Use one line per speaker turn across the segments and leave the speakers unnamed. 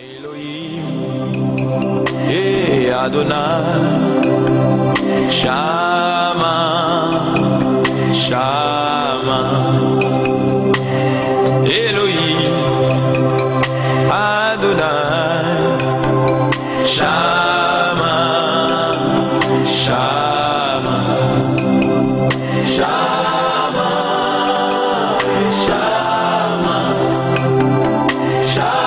Elohim et Adonai, Shama, Shama. Elohim, Adonai, Shama, Shama, Shama, Shama, Shama, Shama,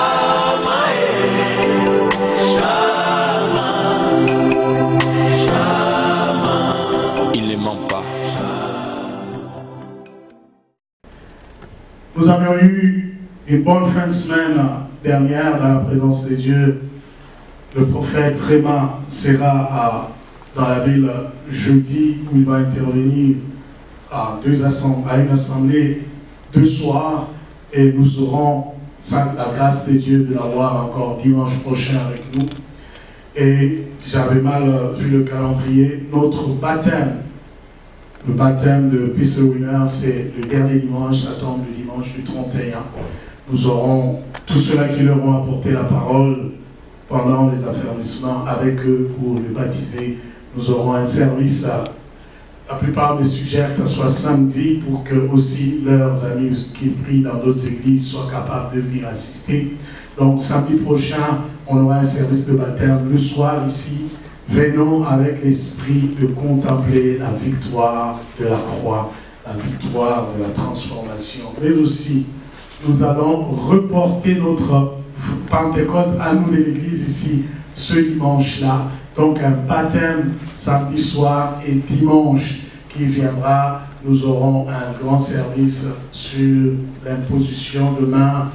Shama. Il ne ment pas.
Nous avions eu une bonne fin de semaine dernière dans la présence de Dieu. Le prophète Réma sera dans la ville jeudi où il va intervenir à une assemblée de soir et nous aurons la grâce de Dieu de l'avoir encore dimanche prochain avec nous. Et j'avais mal vu le calendrier. Notre baptême, le baptême de Peace Winner, c'est le dernier dimanche, ça tombe le dimanche du 31. Nous aurons tous ceux-là qui leur ont apporté la parole pendant les affermissements avec eux pour le baptiser. Nous aurons un service, la plupart me suggèrent que ce soit samedi pour que aussi leurs amis qui prient dans d'autres églises soient capables de venir assister. Donc samedi prochain, on aura un service de baptême le soir ici. Venons avec l'esprit de contempler la victoire de la croix, la victoire de la transformation. Mais aussi, nous allons reporter notre Pentecôte à nous de l'église ici, ce dimanche-là. Donc un baptême samedi soir et dimanche qui viendra, nous aurons un grand service sur l'imposition de main.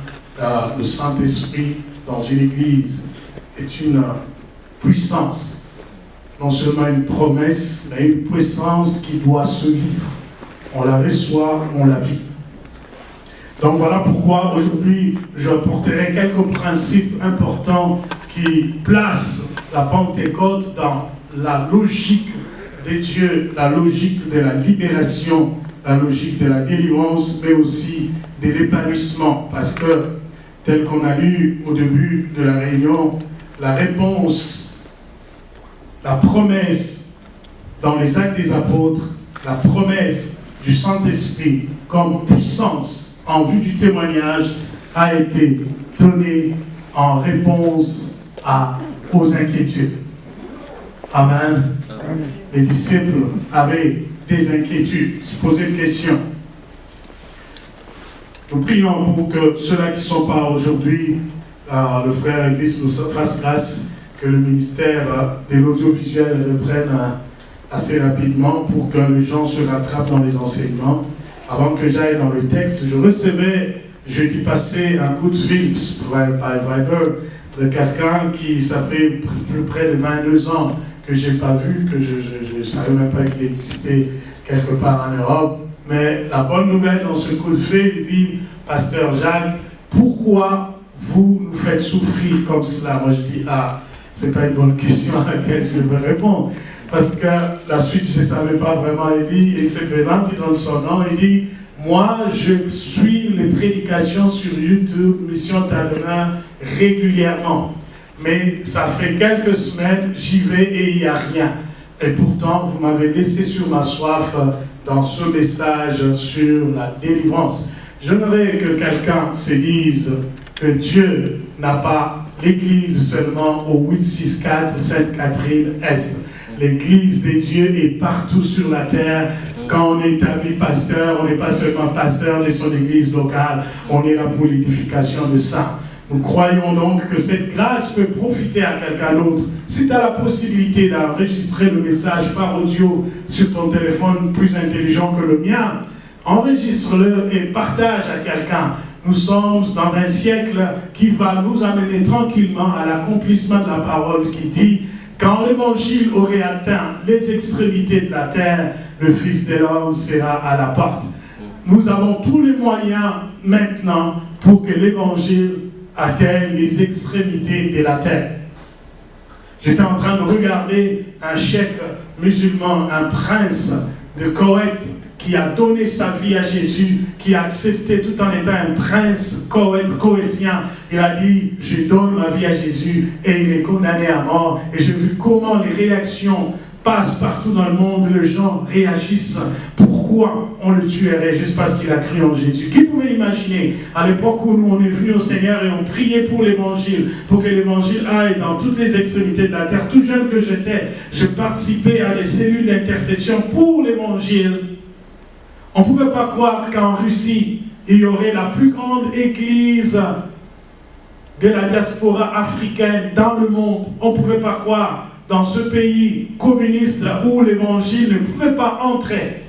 Le Saint-Esprit dans une église est une puissance. Non seulement une promesse, mais une puissance qui doit se vivre. On la reçoit, on la vit. Donc voilà pourquoi aujourd'hui je porterai quelques principes importants qui placent la Pentecôte dans la logique de Dieu, la logique de la libération, la logique de la délivrance, mais aussi de l'épanouissement. Parce que, tel qu'on a lu au début de la réunion, la réponse, la promesse dans les Actes des Apôtres, la promesse du Saint-Esprit comme puissance en vue du témoignage a été donnée en réponse aux inquiétudes. Amen. Amen. Les disciples avaient des inquiétudes, se posaient des questions. Nous prions pour que ceux-là qui ne sont pas aujourd'hui, le frère Église nous fasse grâce, que le ministère de l'audiovisuel reprenne assez rapidement pour que les gens se rattrapent dans les enseignements. Avant que j'aille dans le texte, je recevais jeudi passé un coup de fil par Viber de quelqu'un qui, ça fait plus près de 22 ans que je n'ai pas vu, que je ne savais même pas qu'il existait quelque part en Europe. Mais la bonne nouvelle dans ce coup de fil, il dit, Pasteur Jacques, pourquoi vous nous faites souffrir comme cela? Moi je dis, c'est pas une bonne question à laquelle je vais répondre. Parce que la suite, je ne savais pas vraiment. Il se présente, il donne son nom, il dit, moi, je suis les prédications sur YouTube, Mission Tadona, régulièrement. Mais ça fait quelques semaines, j'y vais et il n'y a rien. Et pourtant, vous m'avez laissé sur ma soif dans ce message sur la délivrance. J'aimerais que quelqu'un se dise que Dieu n'a pas l'église seulement au 864 Sainte-Catherine-Est. L'église de Dieu est partout sur la terre. Quand on est établi pasteur, on n'est pas seulement pasteur de son église locale, on est là pour l'édification de ça. Nous croyons donc que cette grâce peut profiter à quelqu'un d'autre. Si tu as la possibilité d'enregistrer le message par audio sur ton téléphone plus intelligent que le mien, enregistre-le et partage à quelqu'un. Nous sommes dans un siècle qui va nous amener tranquillement à l'accomplissement de la parole qui dit « Quand l'évangile aurait atteint les extrémités de la terre, le Fils de l'homme sera à la porte. » Nous avons tous les moyens maintenant pour que l'évangile atteigne les extrémités de la terre. J'étais en train de regarder un cheikh musulman, un prince de Koweït, qui a donné sa vie à Jésus, qui a accepté tout en étant un prince corétien. Il a dit, je donne ma vie à Jésus et il est condamné à mort. Et j'ai vu comment les réactions passent partout dans le monde, les gens réagissent. Pourquoi on le tuerait juste parce qu'il a cru en Jésus? Qui pouvait imaginer à l'époque où nous on est venus au Seigneur et on priait pour l'évangile, pour que l'évangile aille dans toutes les extrémités de la terre. Tout jeune que j'étais, je participais à des cellules d'intercession pour l'évangile. On ne pouvait pas croire qu'en Russie, il y aurait la plus grande église de la diaspora africaine dans le monde. On ne pouvait pas croire dans ce pays communiste où l'évangile ne pouvait pas entrer.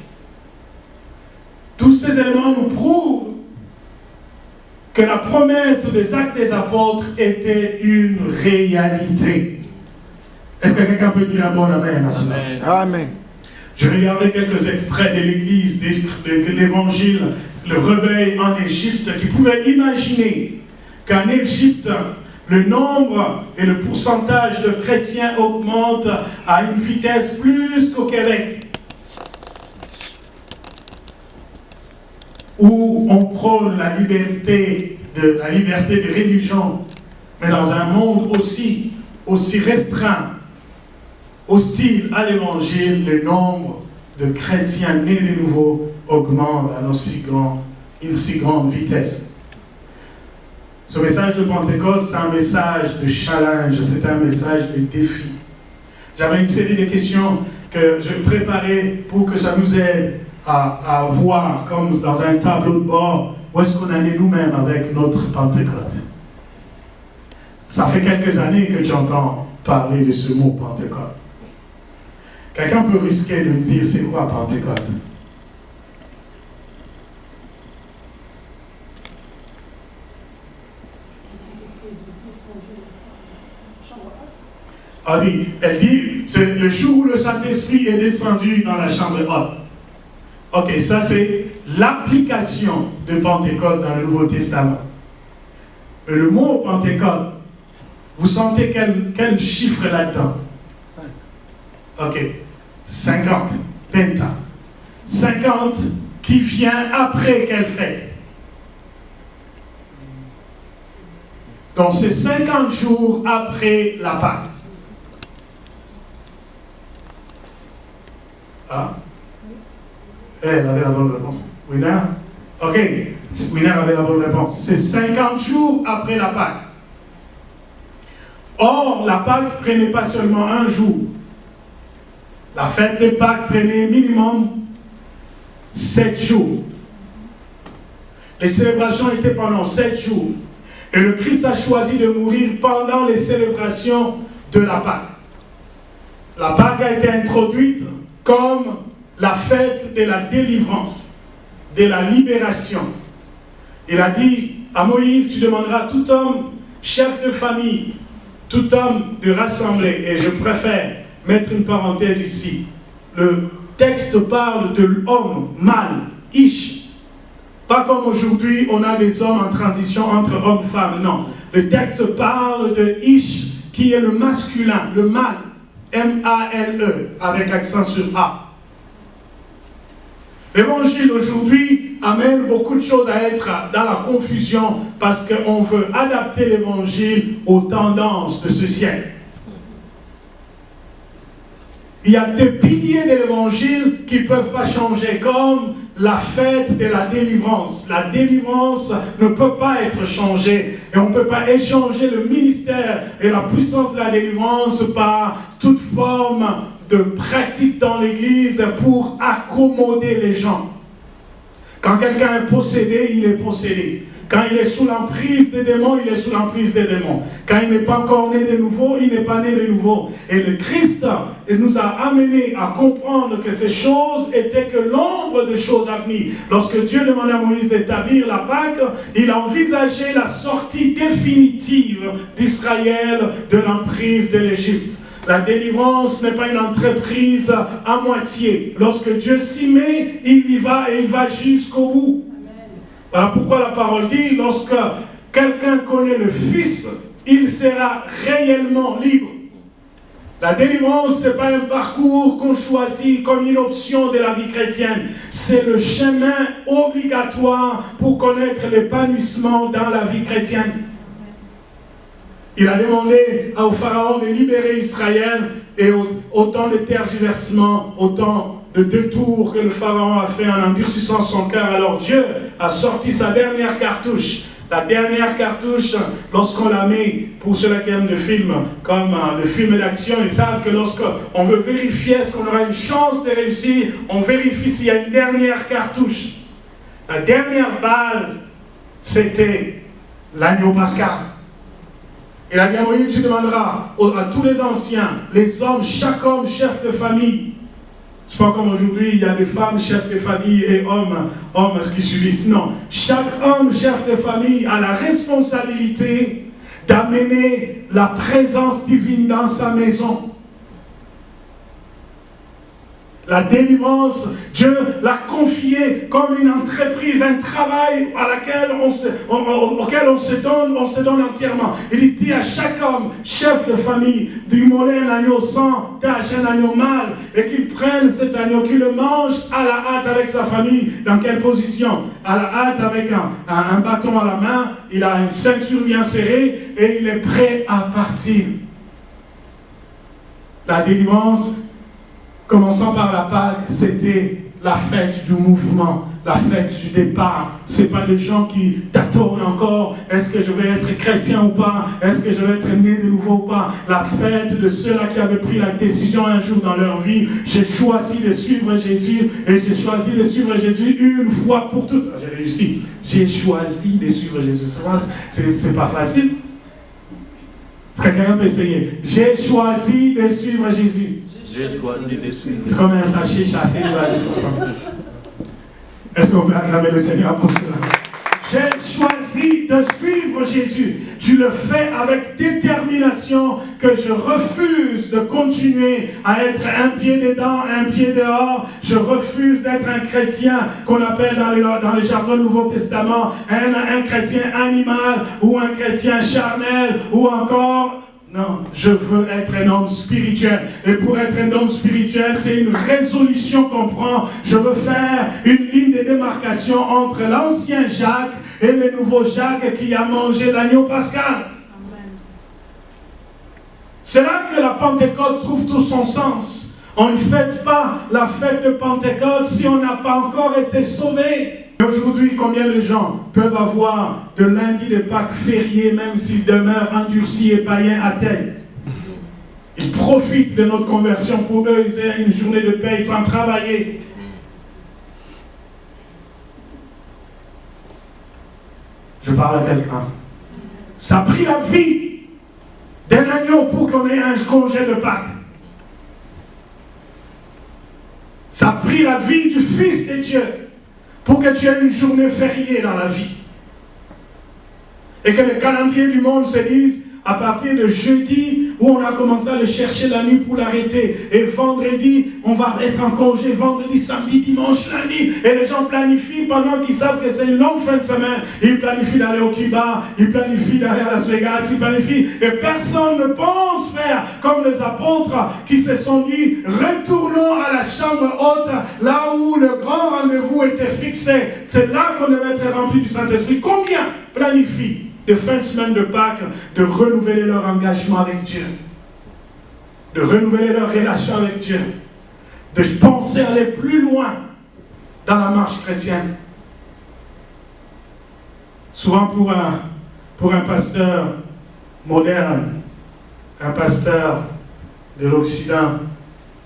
Tous ces éléments nous prouvent que la promesse des actes des apôtres était une réalité. Est-ce que quelqu'un peut dire un bon amen à cela?
Amen.
Je regardais quelques extraits de l'église, de l'évangile, le réveil en Égypte, qui pouvait imaginer qu'en Égypte, le nombre et le pourcentage de chrétiens augmente à une vitesse plus qu'au Québec, où on prône la liberté de religion, mais dans un monde aussi restreint, hostile à l'évangile, le nombre de chrétiens nés de nouveau augmente à une si grande vitesse. Ce message de Pentecôte, c'est un message de challenge, c'est un message de défi. J'avais une série de questions que je préparais pour que ça nous aide à voir, comme dans un tableau de bord, où est-ce qu'on en est nous-mêmes avec notre Pentecôte. Ça fait quelques années que j'entends parler de ce mot Pentecôte. Quelqu'un peut risquer de me dire, c'est quoi Pentecôte? Ah oui, elle dit, c'est le jour où le Saint-Esprit est descendu dans la chambre haute. Ok, ça c'est l'application de Pentecôte dans le Nouveau Testament. Mais le mot Pentecôte, vous sentez quel chiffre là-dedans? 5. Ok, 50, Penta. 50 qui vient après quelle fête? Donc c'est 50 jours après la Pâque. Ah? Elle avait la bonne réponse. Winner? Ok. Winner avait la bonne réponse. C'est 50 jours après la Pâque. Or, la Pâque prenait pas seulement un jour. La fête de Pâques prenait minimum 7 jours. Les célébrations étaient pendant 7 jours. Et le Christ a choisi de mourir pendant les célébrations de la Pâque. La Pâque a été introduite comme la fête de la délivrance, de la libération. Il a dit à Moïse, tu demanderas à tout homme, chef de famille, tout homme de rassembler, et je préfère mettre une parenthèse ici. Le texte parle de l'homme, mâle, ish. Pas comme aujourd'hui, on a des hommes en transition entre homme et femme, non. Le texte parle de ish, qui est le masculin, le mâle. M-A-L-E, avec accent sur A. L'évangile aujourd'hui amène beaucoup de choses à être dans la confusion parce qu'on veut adapter l'évangile aux tendances de ce siècle. Il y a des piliers de l'évangile qui ne peuvent pas changer, comme la fête de la délivrance. La délivrance ne peut pas être changée et on ne peut pas échanger le ministère et la puissance de la délivrance par toute forme de pratique dans l'église pour accommoder les gens. Quand quelqu'un est possédé, il est possédé. Quand il est sous l'emprise des démons, il est sous l'emprise des démons. Quand il n'est pas encore né de nouveau, il n'est pas né de nouveau. Et le Christ nous a amenés à comprendre que ces choses étaient que l'ombre de choses à venir. Lorsque Dieu demandait à Moïse d'établir la Pâque, il a envisagé la sortie définitive d'Israël de l'emprise de l'Égypte. La délivrance n'est pas une entreprise à moitié. Lorsque Dieu s'y met, il y va et il va jusqu'au bout. Voilà pourquoi la parole dit, lorsque quelqu'un connaît le Fils, il sera réellement libre. La délivrance, ce n'est pas un parcours qu'on choisit comme une option de la vie chrétienne. C'est le chemin obligatoire pour connaître l'épanouissement dans la vie chrétienne. Il a demandé au Pharaon de libérer Israël et autant de tergiversements, autant de détours que le Pharaon a fait en endurcissant son cœur. Alors Dieu a sorti sa dernière cartouche. La dernière cartouche, lorsqu'on la met, pour ceux qui aiment le film, comme le film d'action, ils savent que lorsqu'on veut vérifier est-ce qu'on aura une chance de réussir, on vérifie s'il y a une dernière cartouche. La dernière balle, c'était l'agneau pascal. Et la Moïse, tu demanderas à tous les anciens, les hommes, chaque homme chef de famille. C'est pas comme aujourd'hui, il y a des femmes chefs de famille et hommes qui subissent. Non, chaque homme chef de famille a la responsabilité d'amener la présence divine dans sa maison. La délivrance, Dieu l'a confié comme une entreprise, un travail auquel on se donne entièrement. Il dit à chaque homme, chef de famille, d'immoler un agneau sans tache, un agneau mâle, et qu'il prenne cet agneau, qu'il le mange à la hâte avec sa famille. Dans quelle position? À la hâte avec un bâton à la main, il a une ceinture bien serrée, et il est prêt à partir. La délivrance, commençant par la Pâque, c'était la fête du mouvement, la fête du départ. Ce n'est pas des gens qui t'attendent encore. Est-ce que je vais être chrétien ou pas? Est-ce que je vais être né de nouveau ou pas? La fête de ceux-là qui avaient pris la décision un jour dans leur vie. J'ai choisi de suivre Jésus et j'ai choisi de suivre Jésus une fois pour toutes. J'ai réussi. J'ai choisi de suivre Jésus. C'est pas facile. Est-ce que quelqu'un peut essayer? J'ai choisi de suivre Jésus.
J'ai choisi de suivre.
C'est comme un sachet châté. Est-ce qu'on peut acclamer le Seigneur pour cela? J'ai choisi de suivre Jésus. Tu le fais avec détermination, que je refuse de continuer à être un pied dedans, un pied dehors. Je refuse d'être un chrétien qu'on appelle dans le jargon du Nouveau Testament un chrétien animal ou un chrétien charnel ou encore... Non, je veux être un homme spirituel. Et pour être un homme spirituel, c'est une résolution qu'on prend. Je veux faire une ligne de démarcation entre l'ancien Jacques et le nouveau Jacques qui a mangé l'agneau pascal. Amen. C'est là que la Pentecôte trouve tout son sens. On ne fête pas la fête de Pentecôte si on n'a pas encore été sauvé. Aujourd'hui, combien de gens peuvent avoir de lundi de Pâques férié, même s'ils demeurent endurcis et païens athées? Ils profitent de notre conversion pour eux, ils aient une journée de paix sans travailler. Je parle à quelqu'un. Ça a pris la vie d'un agneau pour qu'on ait un congé de Pâques. Ça a pris la vie du Fils de Dieu pour que tu aies une journée fériée dans la vie. Et que le calendrier du monde se dise, à partir de jeudi, où on a commencé à le chercher la nuit pour l'arrêter, et vendredi, on va être en congé, vendredi, samedi, dimanche, lundi, et les gens planifient pendant qu'ils savent que c'est une longue fin de semaine. Ils planifient d'aller au Cuba, ils planifient d'aller à Las Vegas, ils planifient, et personne ne pense faire comme les apôtres qui se sont dit, retournons à la chambre haute, là où le grand rendez-vous était fixé. C'est là qu'on devait être rempli du Saint-Esprit. Combien planifient de fin de semaine de Pâques, de renouveler leur engagement avec Dieu, de renouveler leur relation avec Dieu, de penser aller plus loin dans la marche chrétienne. Souvent pour un pasteur moderne, un pasteur de l'Occident,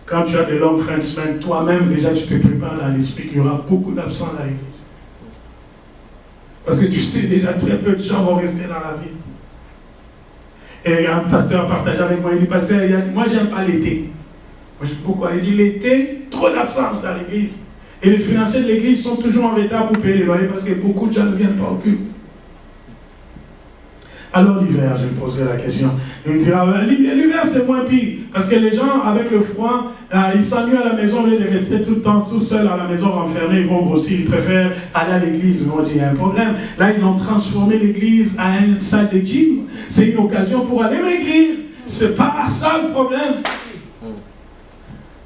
quand tu as de longues fins de semaine, toi-même déjà tu te prépares dans l'esprit qu'il y aura beaucoup d'absents à l'église. Parce que tu sais déjà très peu de gens vont rester dans la vie. Et un pasteur partage avec moi, il dit, pasteur, moi j'aime pas l'été. Moi je dis, pourquoi? Il dit, l'été, trop d'absence dans l'église. Et les financiers de l'église sont toujours en retard pour payer les loyers parce que beaucoup de gens ne viennent pas au culte. Alors l'hiver, je me poserai la question. Il me dira, l'hiver c'est moins pire. Parce que les gens, avec le froid, ils s'ennuient à la maison au lieu de rester tout le temps tout seuls à la maison renfermés, ils vont grossir, ils préfèrent aller à l'église. Ils vont dire, il y a un problème. Là, ils ont transformé l'église en une salle de gym. C'est une occasion pour aller maigrir. C'est pas ça le problème.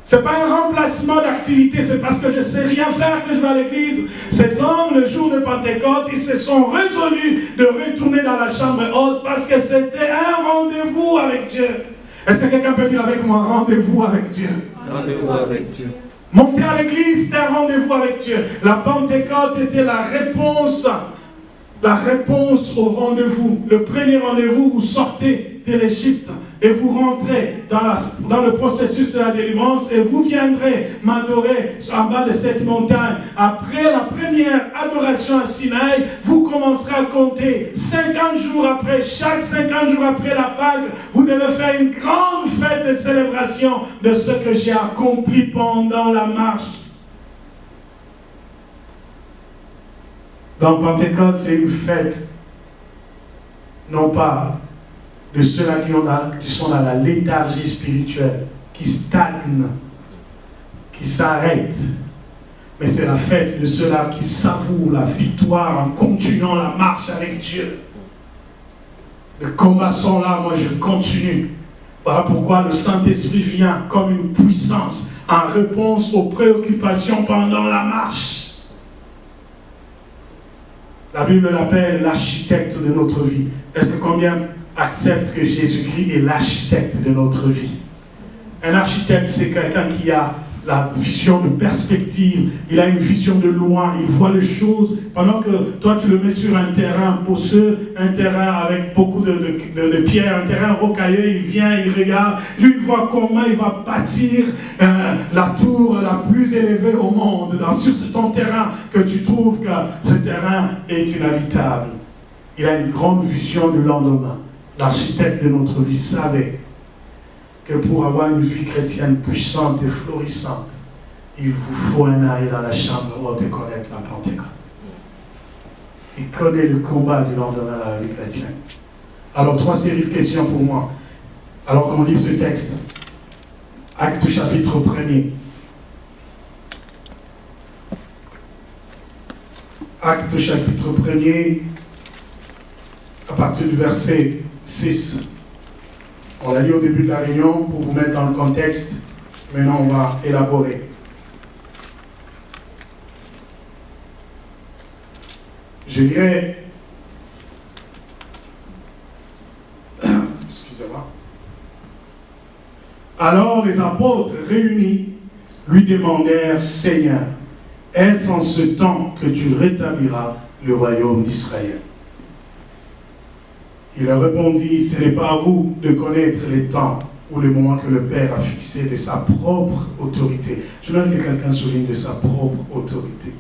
C'est pas un remplacement d'activité, c'est parce que je ne sais rien faire que je vais à l'église. Ces hommes, le jour de Pentecôte, ils se sont résolus de retourner dans la chambre haute parce que c'était un rendez-vous avec Dieu. Est-ce que quelqu'un peut dire avec moi, rendez-vous avec Dieu?
Rendez-vous avec Dieu.
Monter à l'église, c'était un rendez-vous avec Dieu. La Pentecôte était la réponse au rendez-vous. Le premier rendez-vous, vous sortez de l'Égypte et vous rentrez dans le processus de la délivrance et vous viendrez m'adorer en bas de cette montagne. Après la première adoration à Sinaï, vous commencerez à compter 50 jours après, chaque 50 jours après la Pâque, vous devez faire une grande fête de célébration de ce que j'ai accompli pendant la marche. Donc Pentecôte, c'est une fête, non pas de ceux-là qui sont dans la léthargie spirituelle, qui stagnent, qui s'arrêtent. Mais c'est la fête de ceux-là qui savourent la victoire en continuant la marche avec Dieu. Le combat sont là, moi je continue. Voilà pourquoi le Saint-Esprit vient comme une puissance en réponse aux préoccupations pendant la marche. La Bible l'appelle l'architecte de notre vie. Est-ce que combien acceptent que Jésus-Christ est l'architecte de notre vie? Un architecte, c'est quelqu'un qui a la vision de perspective, il a une vision de loin, il voit les choses, pendant que toi tu le mets sur un terrain bousseux, un terrain avec beaucoup de pierres, un terrain rocailleux, il vient, il regarde, lui il voit comment il va bâtir la tour la plus élevée au monde, sur ton terrain, que tu trouves que ce terrain est inhabitable. Il a une grande vision du lendemain. L'architecte de notre vie savait que pour avoir une vie chrétienne puissante et florissante, il vous faut un arrêt dans la chambre haute et connaître la Pentecôte. Il connaît le combat du lendemain dans la vie chrétienne. Alors, 3 séries de questions pour moi. Alors qu'on lit ce texte, Actes chapitre 1er. Actes chapitre 1er, à partir du verset 6. On l'a lu au début de la réunion pour vous mettre dans le contexte. Maintenant, on va élaborer. Je lirai. Excusez-moi. Alors les apôtres réunis lui demandèrent, Seigneur, est-ce en ce temps que tu rétabliras le royaume d'Israël? Il leur répondit, ce n'est pas à vous de connaître les temps ou le moment que le Père a fixé de sa propre autorité. Je veux que quelqu'un souligne de sa propre autorité.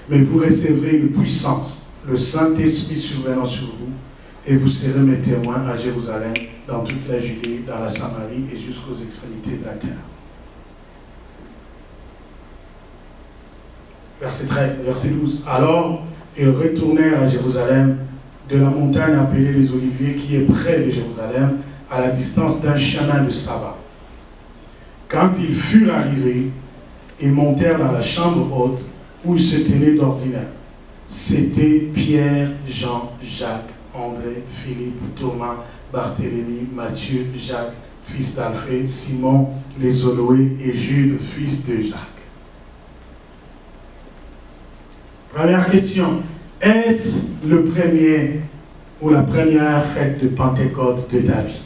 Mais vous recevrez une puissance, le Saint-Esprit survenant sur vous, et vous serez mes témoins à Jérusalem, dans toute la Judée, dans la Samarie et jusqu'aux extrémités de la terre. Verset 13, verset 12. Alors, ils retournèrent à Jérusalem, de la montagne appelée les Oliviers, qui est près de Jérusalem, à la distance d'un chemin de sabbat. Quand ils furent arrivés, ils montèrent dans la chambre haute, où ils se tenaient d'ordinaire. C'était Pierre, Jean, Jacques, André, Philippe, Thomas, Barthélemy, Matthieu, Jacques, fils d'Alphée, Simon, les Zoloé et Jude, fils de Jacques. Première question. Est-ce le premier ou la première fête de Pentecôte de ta vie?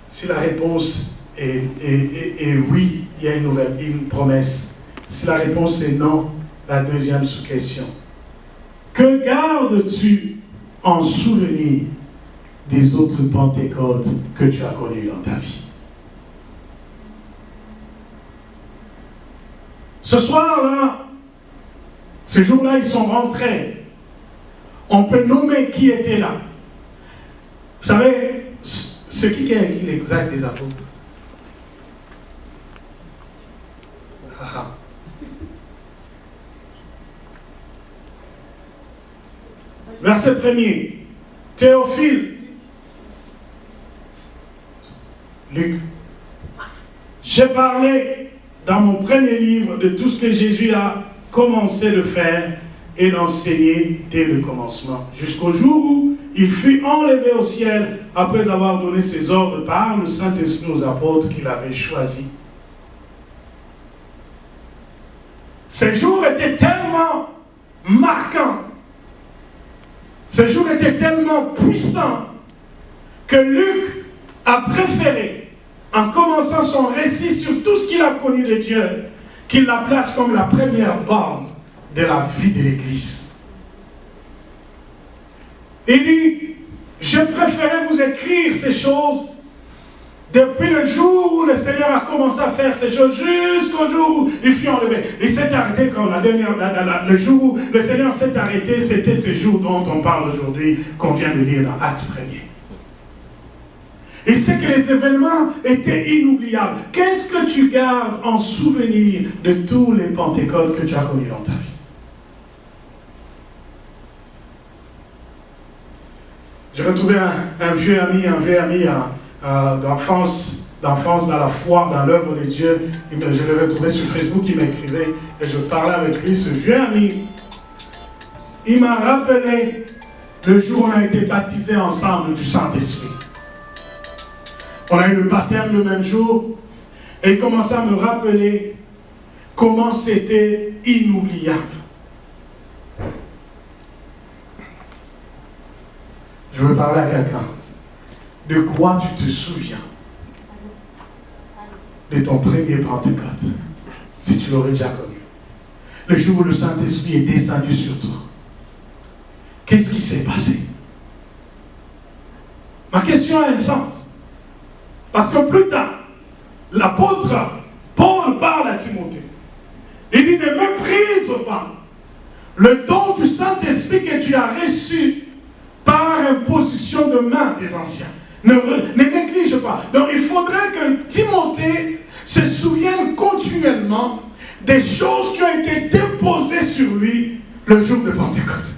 Si la réponse est oui, il y a une promesse. Si la réponse est non, la deuxième sous-question. Que gardes-tu en souvenir des autres Pentecôtes que tu as connues dans ta vie? Ce soir-là, ces jours-là, ils sont rentrés. On peut nommer qui était là. Vous savez, c'est qui a écrit l'exact des apôtres? Verset 1er. Théophile. Luc. J'ai parlé dans mon premier livre de tout ce que Jésus a commencé de faire et d'enseigner dès le commencement, jusqu'au jour où il fut enlevé au ciel après avoir donné ses ordres par le Saint-Esprit aux apôtres qu'il avait choisis. Ces jours étaient tellement marquants, ces jours étaient tellement puissants que Luc a préféré, en commençant son récit sur tout ce qu'il a connu de Dieu, qu'il la place comme la première borne de la vie de l'Église. Il dit, je préférais vous écrire ces choses depuis le jour où le Seigneur a commencé à faire ces choses, jusqu'au jour où il fut enlevé. Il s'est arrêté quand le jour où le Seigneur s'est arrêté, c'était ce jour dont on parle aujourd'hui, qu'on vient de lire dans Actes 1er. Il sait que les événements étaient inoubliables. Qu'est-ce que tu gardes en souvenir de tous les Pentecôtes que tu as connus dans ta vie? J'ai retrouvé un vieux ami d'enfance dans la foi, dans l'œuvre de Dieu. Je l'ai retrouvé sur Facebook, il m'écrivait et je parlais avec lui. Ce vieux ami, il m'a rappelé le jour où on a été baptisés ensemble du Saint-Esprit. On a eu le baptême le même jour et il commençait à me rappeler comment c'était inoubliable. Je veux parler à quelqu'un. De quoi tu te souviens de ton premier Pentecôte, si tu l'aurais déjà connu? Le jour où le Saint-Esprit est descendu sur toi. Qu'est-ce qui s'est passé? Ma question a un sens. Parce que plus tard, l'apôtre Paul parle à Timothée. Il dit, ne méprise pas le don du Saint-Esprit que tu as reçu par imposition de main des anciens. Ne néglige pas. Donc il faudrait que Timothée se souvienne continuellement des choses qui ont été déposées sur lui le jour de Pentecôte.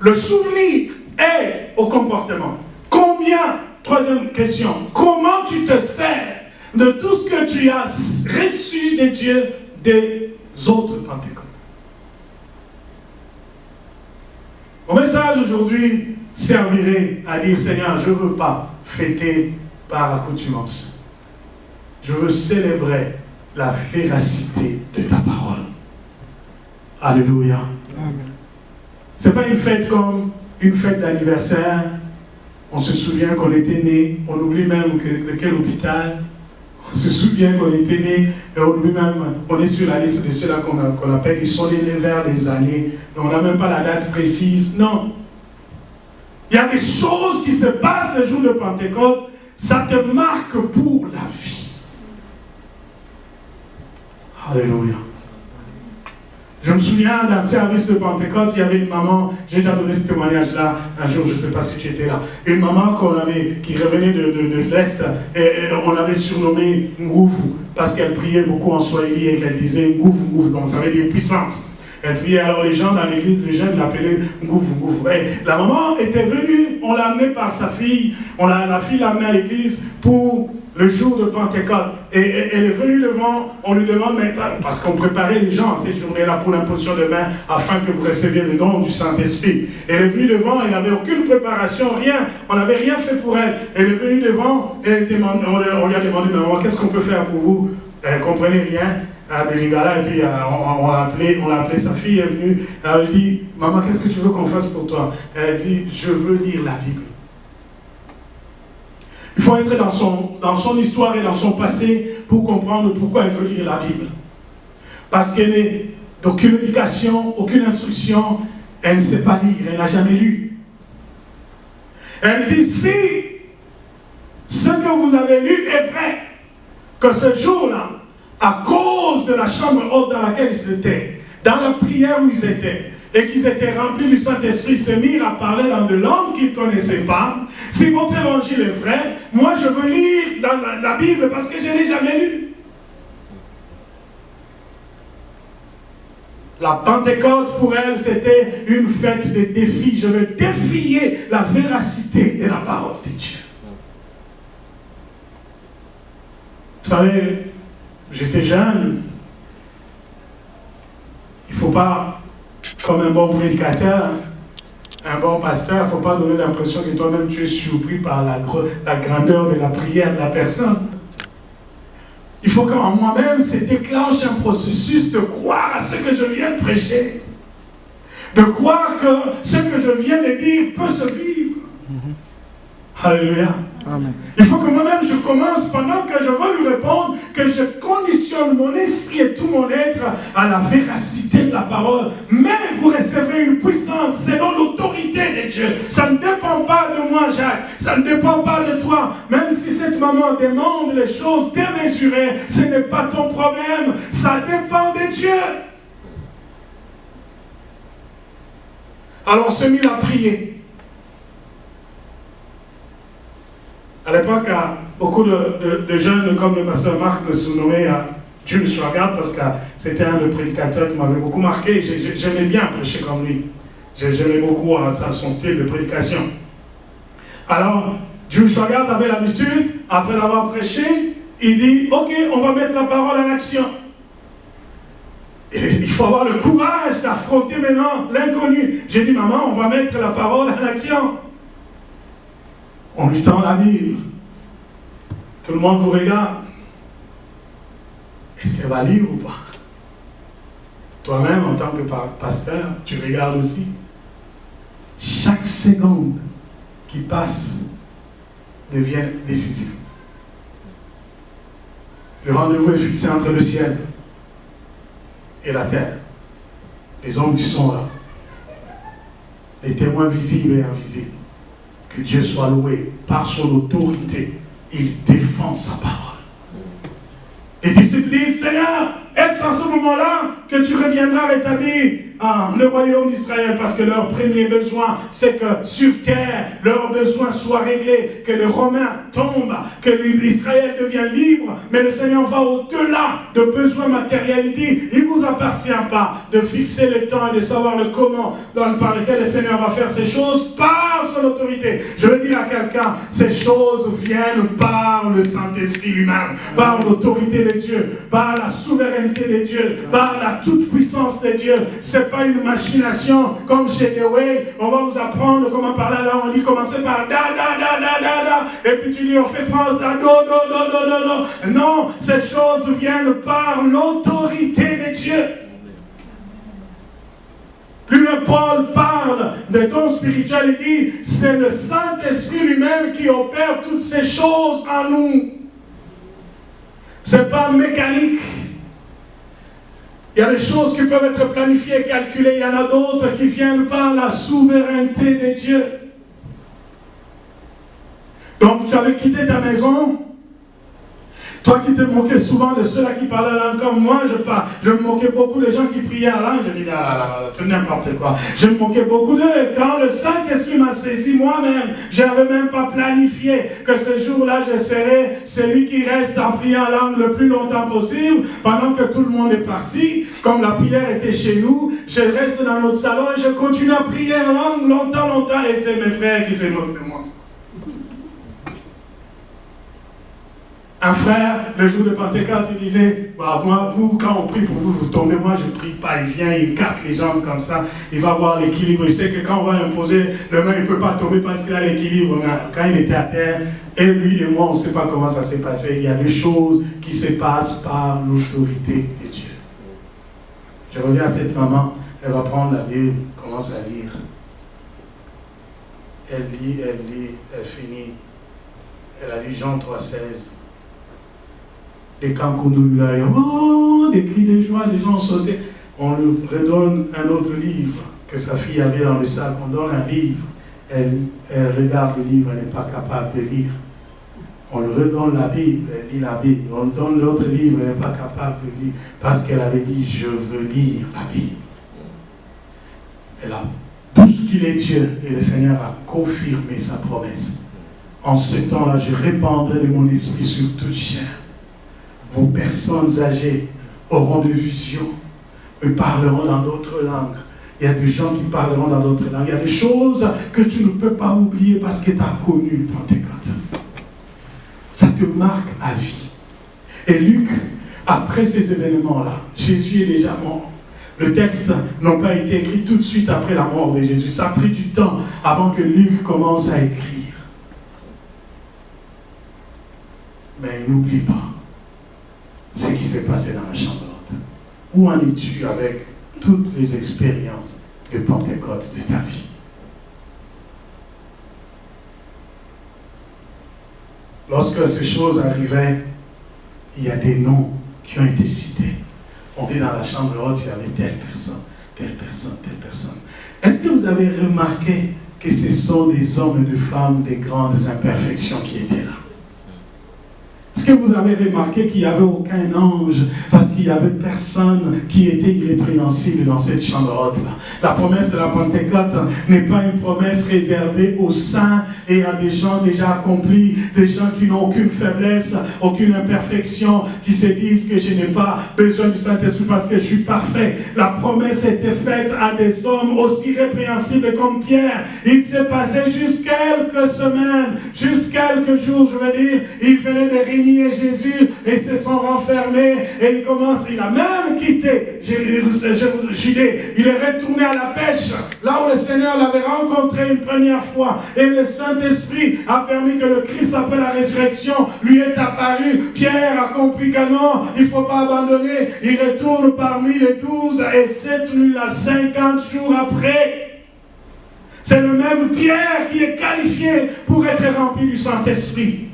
Le souvenir aide au comportement. Combien, troisième question, comment tu te sers de tout ce que tu as reçu de Dieu des autres Pentecôtes? Mon message aujourd'hui servirait à dire, Seigneur, je ne veux pas fêter par accoutumance. Je veux célébrer la véracité de ta parole. Alléluia. Ce n'est pas une fête comme une fête d'anniversaire. On se souvient qu'on était né, on oublie même de quel hôpital. On se souvient qu'on était né, et on oublie même, on est sur la liste de ceux-là qu'on appelle, ils sont nés vers les années. On n'a même pas la date précise. Non. Il y a des choses qui se passent le jour de Pentecôte, ça te marque pour la vie. Alléluia. Je me souviens d'un service de Pentecôte, il y avait une maman, j'ai déjà donné ce témoignage-là un jour, je ne sais pas si tu étais là. Une maman qui revenait de l'Est, et on l'avait surnommée Ngouvu, parce qu'elle priait beaucoup en Swahili et qu'elle disait Ngouvu, donc ça veut dire puissance. Elle priait, alors les gens dans l'église, les jeunes l'appelaient Ngouvu. Et la maman était venue, on l'a amenée par sa fille, la fille l'a amenée à l'église pour le jour de Pentecôte. Et elle est venue devant, on lui demande, mais, parce qu'on préparait les gens à cette journée-là pour l'imposition de main, afin que vous receviez le don du Saint-Esprit. Elle est venue devant, elle n'avait aucune préparation, rien, on n'avait rien fait pour elle. Elle est venue devant, et on lui a demandé, maman, qu'est-ce qu'on peut faire pour vous? Elle ne comprenait rien. À des Lingala, et puis on l'a appelé, sa fille est venue, elle dit, maman, qu'est-ce que tu veux qu'on fasse pour toi? Elle dit, je veux lire la Bible. Il faut être dans son histoire et dans son passé pour comprendre pourquoi elle veut lire la Bible. Parce qu'elle n'a aucune éducation, aucune instruction, elle ne sait pas lire, elle n'a jamais lu. Elle dit, si ce que vous avez lu est vrai, que ce jour-là, à cause de la chambre haute dans laquelle ils étaient, dans la prière où ils étaient, et qu'ils étaient remplis du Saint-Esprit, se mirent à parler dans des langues qu'ils ne connaissaient pas. Si votre évangile est vrai, moi je veux lire dans la Bible parce que je ne l'ai jamais lu. La Pentecôte pour elle, c'était une fête de défi. Je veux défier la véracité de la parole de Dieu. Vous savez, j'étais jeune. Il ne faut pas comme un bon prédicateur, un bon pasteur, il ne faut pas donner l'impression que toi-même tu es surpris par la grandeur de la prière de la personne. Il faut qu'en moi-même se déclenche un processus de croire à ce que je viens de prêcher. De croire que ce que je viens de dire peut se vivre. Alléluia.
Amen.
Il faut que moi-même je commence, pendant que je veux lui répondre, que je conditionne mon esprit et tout mon être à la véracité de la parole. Mais vous recevrez une puissance selon l'autorité de Dieu. Ça ne dépend pas de moi, Jacques. Ça ne dépend pas de toi. Même si cette maman demande les choses démesurées, ce n'est pas ton problème. Ça dépend de Dieu. Alors on se mit à prier. À l'époque, beaucoup de jeunes, comme le pasteur Marc me surnommait Jules Schwagart, parce que c'était un des prédicateurs qui m'avait beaucoup marqué. J'aimais bien prêcher comme lui. J'aimais beaucoup son style de prédication. Alors, Jules Schwagart avait l'habitude, après l'avoir prêché, il dit, ok, on va mettre la parole en action. Et il faut avoir le courage d'affronter maintenant l'inconnu. J'ai dit, maman, on va mettre la parole en action. On lui tend la Bible. Tout le monde vous regarde. Est-ce qu'elle va lire ou pas? Toi-même, en tant que pasteur, tu regardes aussi. Chaque seconde qui passe devient décisive. Le rendez-vous est fixé entre le ciel et la terre. Les hommes qui sont là. Les témoins visibles et invisibles. Que Dieu soit loué. Par son autorité, il défend sa parole. Les disciples disent, Seigneur, est-ce en ce moment-là que tu reviendras rétablir le royaume d'Israël? Parce que leur premier besoin, c'est que sur terre, leurs besoins soient réglés, que les Romains tombent, que l'Israël devienne libre. Mais le Seigneur va au-delà de besoins matériels. Il dit, il ne vous appartient pas de fixer le temps et de savoir le comment par lequel le Seigneur va faire ces choses par son autorité. Je veux dire à quelqu'un, ces choses viennent par le Saint-Esprit lui-même, par l'autorité de Dieu, par la souveraineté de Dieu, par la toute-puissance de Dieu. C'est pas une machination comme chez Dewey. On va vous apprendre comment parler là. On dit commencer par da, da, da, da, da, da. Et puis tu dis on fait prendre à do, do, do, do, do, do. Non, ces choses viennent par l'autorité de Dieu. Plus le Paul parle des dons spirituels, il dit c'est le Saint-Esprit lui-même qui opère toutes ces choses en nous. C'est pas mécanique. Il y a des choses qui peuvent être planifiées, calculées. Il y en a d'autres qui viennent par la souveraineté de Dieu. Donc tu avais quitté ta maison. Toi qui te moquais souvent de ceux-là qui parlaient la langue comme moi, je me moquais beaucoup des gens qui priaient en langue. Je dis, c'est n'importe quoi. Je me moquais beaucoup d'eux. Et quand le Saint-Esprit m'a saisi moi-même, je n'avais même pas planifié que ce jour-là, je serais celui qui reste à prier en langue le plus longtemps possible, pendant que tout le monde est parti. Comme la prière était chez nous, je reste dans notre salon et je continue à prier en langue longtemps. Et c'est mes frères qui se moquent de moi. Un frère, le jour de Pentecôte, il disait, bah, moi, vous, quand on prie pour vous, vous tombez, moi je ne prie pas. Il vient, il capte les jambes comme ça, il va avoir l'équilibre. Il sait que quand on va imposer le main, il ne peut pas tomber parce qu'il a l'équilibre. Quand il était à terre, et lui et moi, on ne sait pas comment ça s'est passé. Il y a des choses qui se passent par l'autorité de Dieu. Je reviens à cette maman, elle va prendre la Bible, commence à lire. Elle lit, elle finit. Elle a lu Jean 3,16. Des cancoundoulas, oh, des cris de joie, les gens sautaient. On lui redonne un autre livre que sa fille avait dans le sac. On donne un livre. Elle regarde le livre, elle n'est pas capable de lire. On lui redonne la Bible, elle lit la Bible. On lui donne l'autre livre, elle n'est pas capable de lire. Parce qu'elle avait dit, je veux lire la Bible. Elle a bousculé Dieu et le Seigneur a confirmé sa promesse. En ce temps-là, je répandrai de mon esprit sur toute chair. Vos personnes âgées auront des visions et parleront dans d'autres langues. Il y a des gens qui parleront dans d'autres langues. Il y a des choses que tu ne peux pas oublier parce que tu as connu le Pentecôte. Ça te marque à vie. Et Luc, après ces événements-là, Jésus est déjà mort. le texte n'a pas été écrit tout de suite après la mort de Jésus. Ça a pris du temps avant que Luc commence à écrire. Mais n'oublie pas ce qui s'est passé dans la chambre haute. Où en es-tu avec toutes les expériences de Pentecôte de ta vie? Lorsque ces choses arrivaient, il y a des noms qui ont été cités. On dit dans la chambre haute, il y avait telle personne, telle personne, telle personne. Est-ce que vous avez remarqué que ce sont des hommes et des femmes des grandes imperfections qui étaient là? Est-ce que vous avez remarqué qu'il n'y avait aucun ange parce qu'il n'y avait personne qui était irrépréhensible dans cette chambre haute-là? La promesse de la Pentecôte n'est pas une promesse réservée aux saints et à des gens déjà accomplis, des gens qui n'ont aucune faiblesse, aucune imperfection, qui se disent que je n'ai pas besoin du Saint-Esprit parce que je suis parfait. La promesse était faite à des hommes aussi répréhensibles comme Pierre. Il s'est passé juste quelques semaines, juste quelques jours, je veux dire, il venait de régner Jésus et se sont renfermés et il a même quitté Judée, il est retourné à la pêche, là où le Seigneur l'avait rencontré une première fois et le Saint-Esprit a permis que le Christ après la résurrection lui est apparu. Pierre a compris que non, il ne faut pas abandonner, il retourne parmi les 12 et cette nuit-là, 50 jours après, c'est le même Pierre qui est qualifié pour être rempli du Saint-Esprit.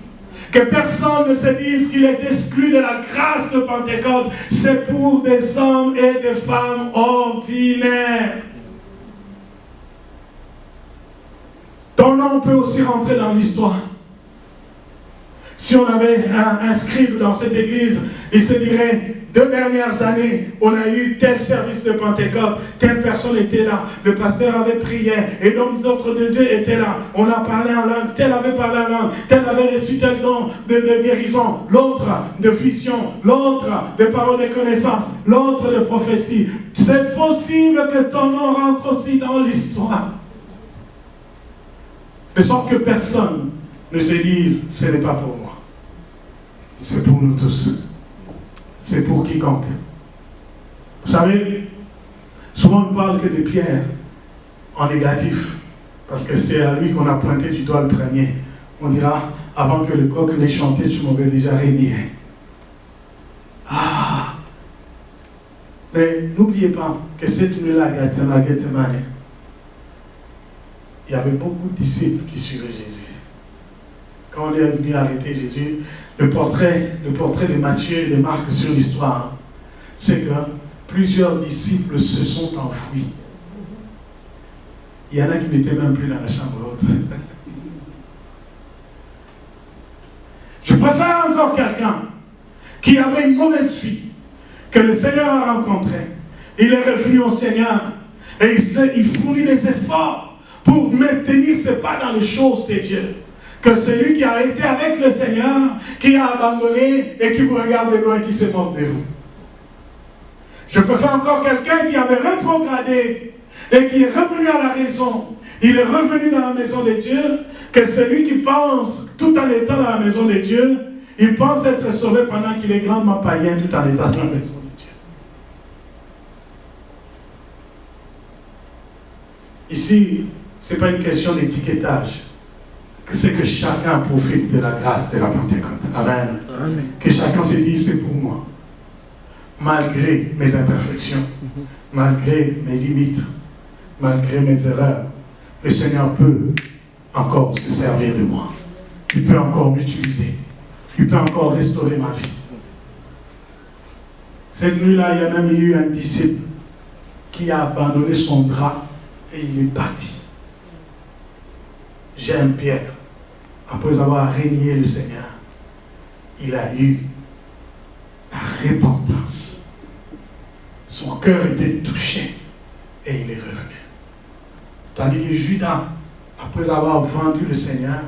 Que personne ne se dise qu'il est exclu de la grâce de Pentecôte. C'est pour des hommes et des femmes ordinaires. Ton nom peut aussi rentrer dans l'histoire. Si on avait un scribe dans cette église, il se dirait, 2 dernières années, on a eu tel service de Pentecôte, telle personne était là, le pasteur avait prié, et l'homme d'autre de Dieu était là, on a parlé en langue, tel avait parlé en langue, tel avait reçu tel don de guérison, l'autre de vision, l'autre de paroles de connaissance, l'autre de prophétie. C'est possible que ton nom rentre aussi dans l'histoire. De sorte que personne ne se dise, ce n'est pas pour moi. C'est pour nous tous. C'est pour quiconque. Vous savez, souvent on ne parle que de Pierre en négatif, parce que c'est à lui qu'on a pointé du doigt le premier. On dira, avant que le coq n'ait chanté, tu m'aurais déjà régné. Ah! Mais n'oubliez pas que cette nuit-là, à Gethsemane, il y avait beaucoup de disciples qui suivaient Jésus. Quand on est venu arrêter Jésus, le portrait de Matthieu et de Marc sur l'histoire, c'est que plusieurs disciples se sont enfouis. Il y en a qui n'étaient même plus dans la chambre haute. Je préfère encore quelqu'un qui avait une mauvaise vie, que le Seigneur a rencontré. Il est revenu au Seigneur et il fournit des efforts pour maintenir ses pas dans les choses de Dieu. Que celui qui a été avec le Seigneur, qui a abandonné et qui vous regarde de loin et qui se moque de vous. Je préfère encore quelqu'un qui avait rétrogradé et qui est revenu à la raison. Il est revenu dans la maison de Dieu, que celui qui pense, tout en étant dans la maison de Dieu, il pense être sauvé pendant qu'il est grandement païen tout en étant dans la maison de Dieu. Ici, ce n'est pas une question d'étiquetage. C'est que chacun profite de la grâce de la Pentecôte. Amen. Amen. Que chacun se dise, c'est pour moi. Malgré mes imperfections, malgré mes limites, malgré mes erreurs, le Seigneur peut encore se servir de moi. Il peut encore m'utiliser. Il peut encore restaurer ma vie. Cette nuit-là, il y a même eu un disciple qui a abandonné son drap et il est parti. J'aime Pierre. Après avoir régné le Seigneur, il a eu la repentance. Son cœur était touché et il est revenu. Tandis que Judas, après avoir vendu le Seigneur,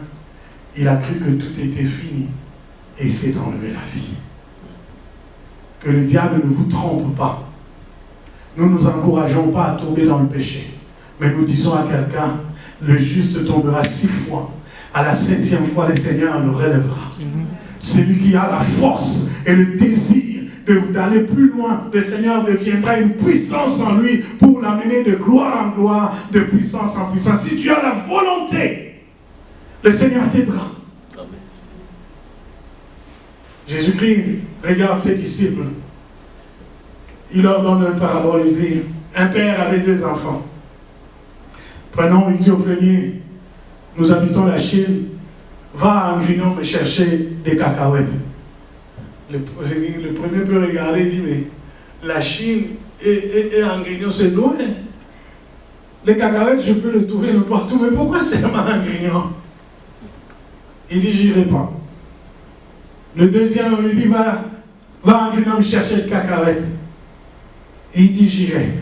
il a cru que tout était fini et il s'est enlevé la vie. Que le diable ne vous trompe pas. Nous ne nous encourageons pas à tomber dans le péché, mais nous disons à quelqu'un, le juste tombera 6 fois. À la 7e fois, le Seigneur le relèvera. Celui qui a la force et le désir d'aller plus loin. Le Seigneur deviendra une puissance en lui pour l'amener de gloire en gloire, de puissance en puissance. Si tu as la volonté, le Seigneur t'aidera. Jésus-Christ regarde ses disciples. Il leur donne une parabole. Il dit, un père avait 2 enfants. Prenons, il dit au premier, nous habitons la Chine, va à Angrignon me chercher des cacahuètes. Le premier peut regarder et dire, mais la Chine et Angrignon, c'est loin. Les cacahuètes, je peux le trouver n'importe où, mais pourquoi seulement Angrignon? Il dit, j'irai pas. Le deuxième, on lui dit, va à Angrignon me chercher des cacahuètes. Il dit, j'irai.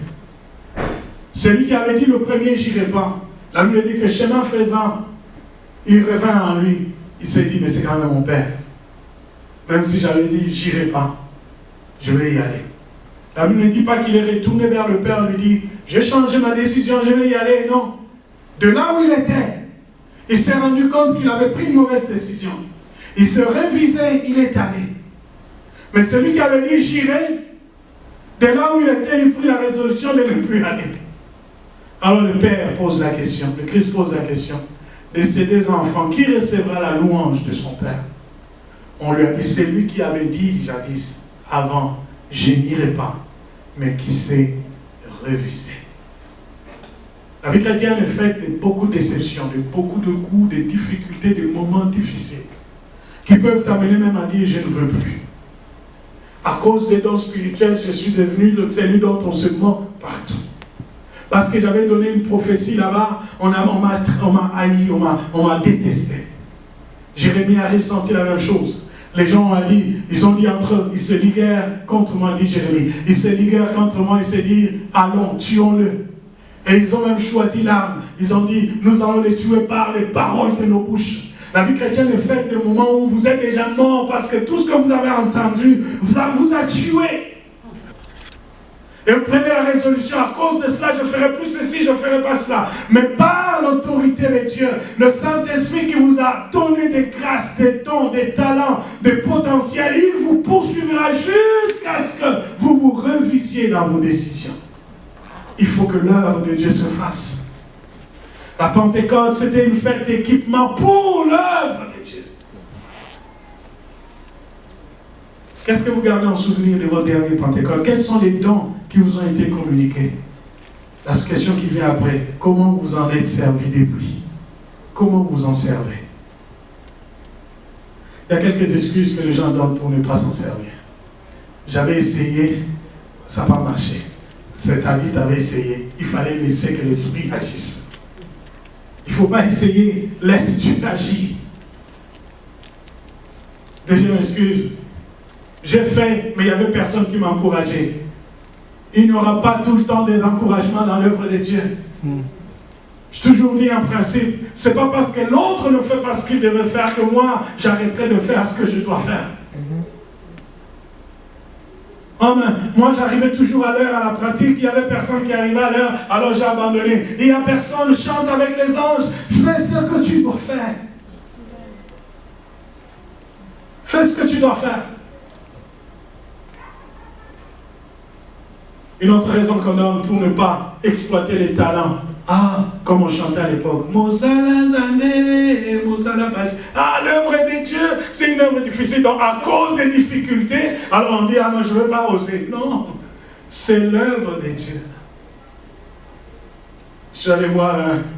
Celui qui avait dit le premier, j'irai pas. La Bible dit que chemin faisant, il revint en lui. Il s'est dit, mais c'est quand même mon père. Même si j'avais dit, j'irai pas, je vais y aller. La Bible ne dit pas qu'il est retourné vers le père, lui dit, j'ai changé ma décision, je vais y aller. Non. De là où il était, il s'est rendu compte qu'il avait pris une mauvaise décision. Il se révisait, il est allé. Mais celui qui avait dit, j'irai, de là où il était, il prit la résolution de ne plus aller. Alors le Père pose la question, le Christ pose la question, de ces 2 enfants, qui recevra la louange de son Père? On lui a dit, c'est lui qui avait dit jadis, avant, je n'irai pas, mais qui s'est revisé. La vie chrétienne est faite de beaucoup de déceptions, de beaucoup de coups, de difficultés, de moments difficiles, qui peuvent t'amener même à dire, je ne veux plus. À cause des dons spirituels, je suis devenu celui dont on se moque partout. Parce que j'avais donné une prophétie là-bas, on m'a haï, on m'a détesté. Jérémie a ressenti la même chose. Les gens ont dit, ils ont dit entre eux, ils se liguèrent contre moi, dit Jérémie. Ils se liguèrent contre moi, ils se disent, allons, tuons-le. Et ils ont même choisi l'arme. Ils ont dit, nous allons les tuer par les paroles de nos bouches. La vie chrétienne est faite de moments où vous êtes déjà mort parce que tout ce que vous avez entendu vous a tué. Et vous prenez la résolution, à cause de cela, je ne ferai plus ceci, je ne ferai pas cela. Mais par l'autorité de Dieu, le Saint-Esprit qui vous a donné des grâces, des dons, des talents, des potentiels, il vous poursuivra jusqu'à ce que vous vous revisiez dans vos décisions. Il faut que l'œuvre de Dieu se fasse. La Pentecôte, c'était une fête d'équipement pour l'œuvre de Dieu. Qu'est-ce que vous gardez en souvenir de votre dernier Pentecôte? Quels sont les dons qui vous ont été communiqués? La question qui vient après, comment vous en êtes servi depuis? Comment vous en servez? Il y a quelques excuses que les gens donnent pour ne pas s'en servir. J'avais essayé, ça n'a pas marché. C'est-à-dire, tu avais essayé. Il fallait laisser que l'esprit agisse. Il ne faut pas essayer, laisse Dieu agir. Deuxième excuse, j'ai fait, mais il n'y avait personne qui m'a encouragé. Il n'y aura pas tout le temps des encouragements dans l'œuvre de Dieu. J'ai toujours dit un principe, ce n'est pas parce que l'autre ne fait pas ce qu'il devait faire que moi, j'arrêterai de faire ce que je dois faire. Oh, moi, j'arrivais toujours à l'heure à la pratique, il y avait personne qui arrivait à l'heure, alors j'ai abandonné. Il n'y a personne, chante avec les anges, fais ce que tu dois faire. Fais ce que tu dois faire. Une autre raison qu'on donne pour ne pas exploiter les talents. Ah, comme on chantait à l'époque. Mosala Zane, Mosala Bas. Ah, l'œuvre de Dieu, c'est une œuvre difficile. Donc, à cause des difficultés, alors on dit, ah non, je ne veux pas oser. Non, c'est l'œuvre de Dieu. Je suis allé voir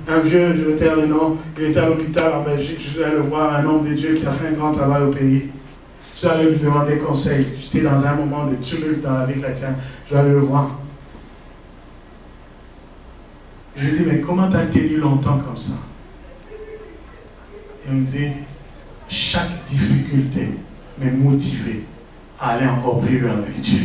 un vieux, je vais taire le nom, il était à l'hôpital en Belgique. Je suis allé voir un homme de Dieu qui a fait un grand travail au pays. Je suis allé lui demander conseil. J'étais dans un moment de tumulte dans la vie chrétienne. Je suis allé le voir. Je lui dis, mais comment tu as tenu longtemps comme ça? Il me dit, chaque difficulté m'a motivé à aller encore plus loin avec Dieu.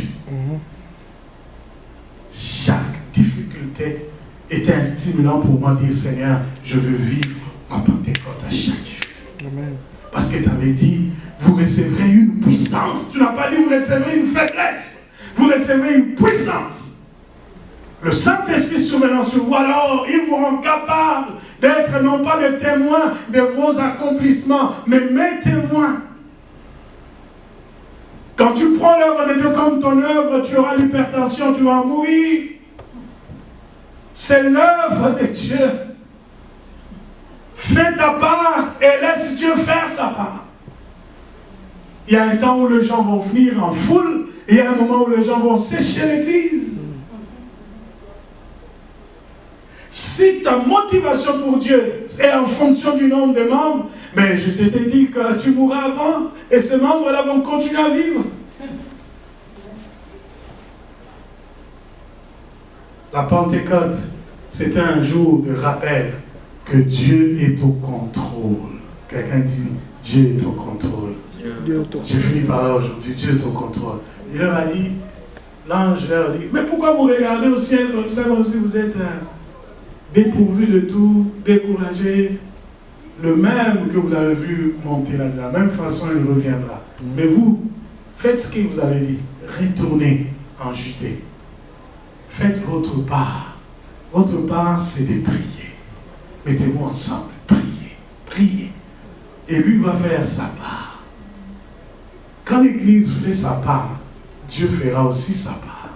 Chaque difficulté était un stimulant pour moi de dire, Seigneur, je veux vivre ma Pentecôte à chaque jour. Amen. Parce que tu avais dit, vous recevrez une puissance. Tu n'as pas dit, vous recevrez une faiblesse. Vous recevrez une puissance. Le Saint-Esprit survenant sur vous, alors il vous rend capable d'être non pas le témoin de vos accomplissements, mais mes témoins. Quand tu prends l'œuvre de Dieu comme ton œuvre, tu auras l'hypertension, tu vas mourir. C'est l'œuvre de Dieu. Fais ta part et laisse Dieu faire sa part. Il y a un temps où les gens vont venir en foule et il y a un moment où les gens vont sécher l'église. Si ta motivation pour Dieu est en fonction du nombre de membres, mais je t'ai dit que tu mourras avant et ces membres-là vont continuer à vivre. La Pentecôte, c'était un jour de rappel que Dieu est au contrôle. Quelqu'un dit, Dieu est au contrôle. J'ai fini par là aujourd'hui, Dieu est au contrôle. Il leur a dit, l'ange leur a dit, mais pourquoi vous regardez au ciel comme ça, comme si vous êtes dépourvu de tout, découragé? Le même que vous avez vu monter là, de la même façon il reviendra. Mais vous, faites ce qu'il vous avait dit, retournez en Judée. Faites votre part. Votre part, c'est de prier. Mettez-vous ensemble, priez, priez. Et lui va faire sa part. Quand l'Église fait sa part, Dieu fera aussi sa part.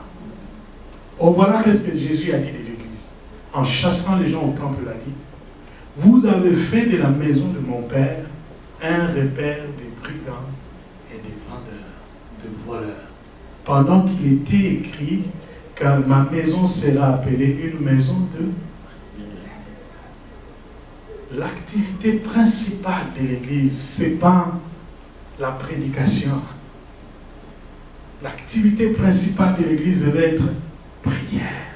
Oh, voilà qu'est-ce que Jésus a dit de l'Église. En chassant les gens au temple, il a dit, vous avez fait de la maison de mon Père un repère de brigands et de vendeurs, de voleurs. Pendant qu'il était écrit que ma maison sera appelée une maison de... L'activité principale de l'Église, ce n'est pas la prédication. L'activité principale de l'Église devait être prière.